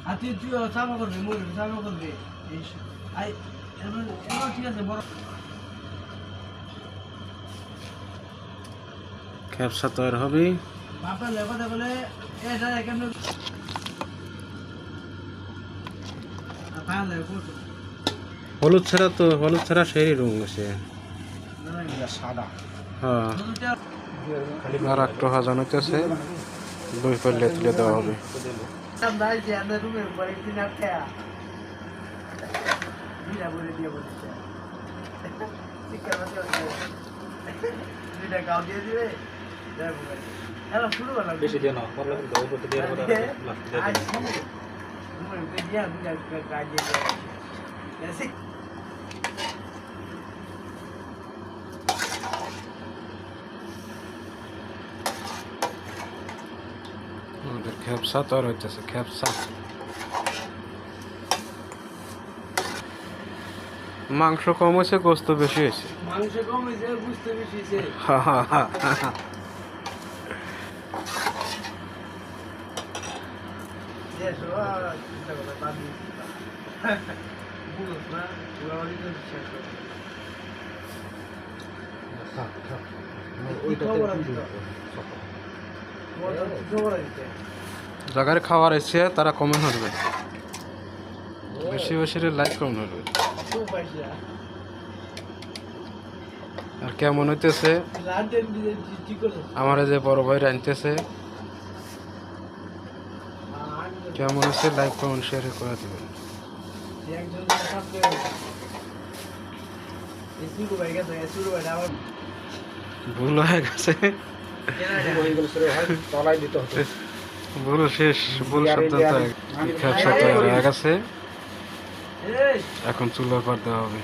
আর তুই চাপা করবি মুড়ি চাপা করবি আই এবার ঠিক আছে বড় খেপসা তৈরি হবে বাপা লেবাতে বলে এটা কেমন হলুদ ছাড়া সেই রঙ আছে সাদা হ্যাঁ আর একটু হাজানো আছে দুই পাল্লে তুলে দেওয়া হবে বেশি দিয়ে না পড়লে কিন্তু করতে দিয়ে আমাদের খেপসা তৈরি হইতেছে খেপসা মাংস কম হয়েছে গোস্ত বেশি হয়েছে মাংস কম হয়েছে বুঝতে বেশি হয়েছে জায়গায় খাবার এসে তারা কমে হরবে বেশি বেশি লাইক কম হরবে আর কেমন হইতেছে আমার যে বড় ভাই রাঁধতেছে কেমন হচ্ছে লাইক কমেন্ট শেয়ার করে দেবেন ভুল হয়ে গেছে ভুল শেষ ভুল শব্দ খেপসা তৈরি হয়ে গেছে এখন চুলার পার দেওয়া হবে